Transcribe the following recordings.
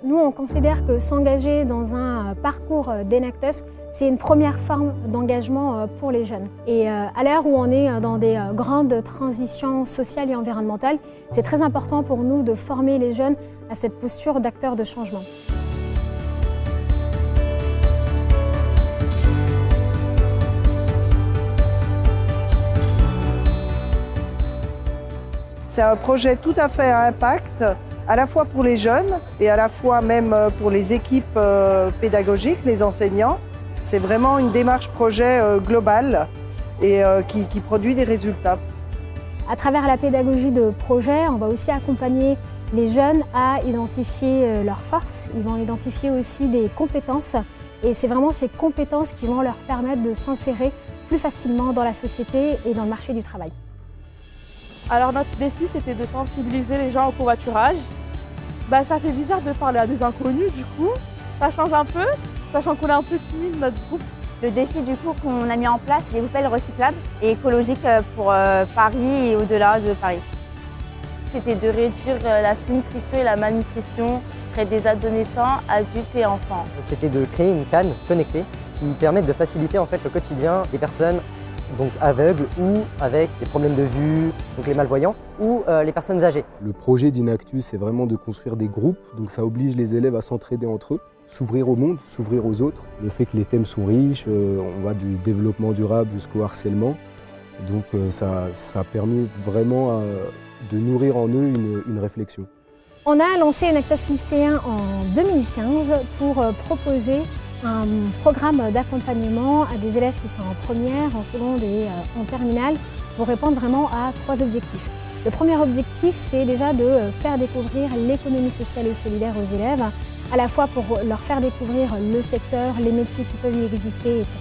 Nous, on considère que s'engager dans un parcours d'Enactus, c'est une première forme d'engagement pour les jeunes. Et à l'heure où on est dans des grandes transitions sociales et environnementales, c'est très important pour nous de former les jeunes à cette posture d'acteurs de changement. C'est un projet tout à fait à impact, à la fois pour les jeunes et à la fois même pour les équipes pédagogiques, les enseignants. C'est vraiment une démarche projet globale et qui produit des résultats. À travers la pédagogie de projet, on va aussi accompagner les jeunes à identifier leurs forces. Ils vont identifier aussi des compétences et c'est vraiment ces compétences qui vont leur permettre de s'insérer plus facilement dans la société et dans le marché du travail. Alors notre défi, c'était de sensibiliser les gens au covoiturage. Ça fait bizarre de parler à des inconnus du coup. Ça change un peu, sachant qu'on est un peu timide notre groupe. Le défi du coup qu'on a mis en place, c'est les poubelles recyclables et écologiques pour Paris et au-delà de Paris. C'était de réduire la sous-nutrition et la malnutrition près des adolescents, adultes et enfants. C'était de créer une canne connectée qui permette de faciliter en fait le quotidien des personnes donc aveugles ou avec des problèmes de vue, donc les malvoyants, ou les personnes âgées. Le projet d'Enactus, c'est vraiment de construire des groupes, donc ça oblige les élèves à s'entraider entre eux, s'ouvrir au monde, s'ouvrir aux autres. Le fait que les thèmes sont riches, on va du développement durable jusqu'au harcèlement, donc ça a permis vraiment de nourrir en eux une réflexion. On a lancé Enactus lycéen en 2015 pour proposer un programme d'accompagnement à des élèves qui sont en première, en seconde et en terminale pour répondre vraiment à 3 objectifs. Le premier objectif, c'est déjà de faire découvrir l'économie sociale et solidaire aux élèves, à la fois pour leur faire découvrir le secteur, les métiers qui peuvent y exister, etc.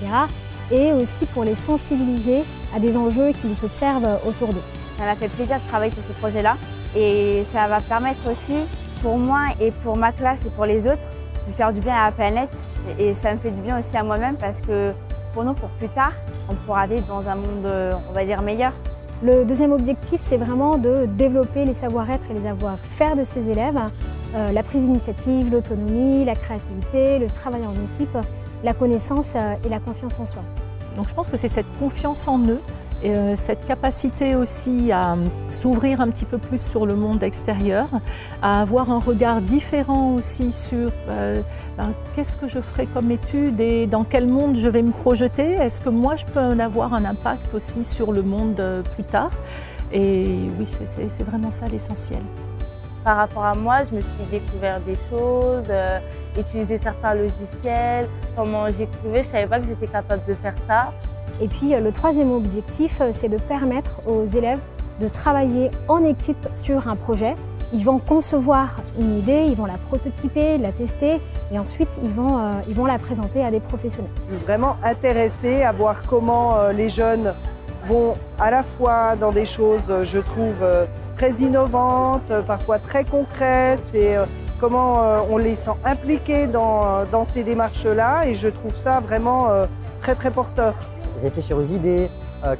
et aussi pour les sensibiliser à des enjeux qu'ils observent autour d'eux. Ça m'a fait plaisir de travailler sur ce projet-là et ça va permettre aussi pour moi et pour ma classe et pour les autres de faire du bien à la planète et ça me fait du bien aussi à moi-même parce que pour nous, pour plus tard, on pourra vivre dans un monde, on va dire, meilleur. Le deuxième objectif, c'est vraiment de développer les savoir-être et les savoir-faire de ces élèves, la prise d'initiative, l'autonomie, la créativité, le travail en équipe, la connaissance et la confiance en soi. Donc je pense que c'est cette confiance en eux, et cette capacité aussi à s'ouvrir un petit peu plus sur le monde extérieur, à avoir un regard différent aussi sur qu'est-ce que je ferai comme étude et dans quel monde je vais me projeter. Est-ce que moi je peux en avoir un impact aussi sur le monde plus tard? Et oui, c'est vraiment ça l'essentiel. Par rapport à moi, je me suis découvert des choses, utiliser certains logiciels, comment j'écrivais, je ne savais pas que j'étais capable de faire ça. Et puis le troisième objectif, c'est de permettre aux élèves de travailler en équipe sur un projet. Ils vont concevoir une idée, ils vont la prototyper, la tester et ensuite ils vont la présenter à des professionnels. Vraiment intéressé à voir comment les jeunes vont à la fois dans des choses, je trouve, très innovantes, parfois très concrètes et comment on les sent impliqués dans ces démarches-là et je trouve ça vraiment très très porteur. Réfléchir aux idées,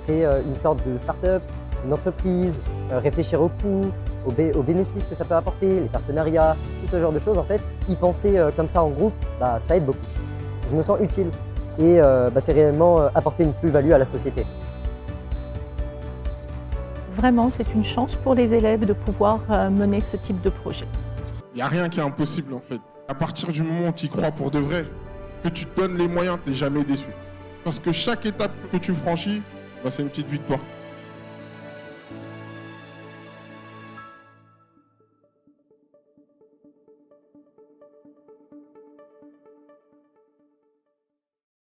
créer une sorte de start-up, une entreprise, réfléchir aux coûts, aux bénéfices que ça peut apporter, les partenariats, tout ce genre de choses. En fait, y penser comme ça en groupe, ça aide beaucoup. Je me sens utile et c'est réellement apporter une plus-value à la société. Vraiment, c'est une chance pour les élèves de pouvoir mener ce type de projet. Il n'y a rien qui est impossible en fait. À partir du moment où tu y crois pour de vrai, que tu te donnes les moyens, tu n'es jamais déçu. Parce que chaque étape que tu franchis, c'est une petite victoire.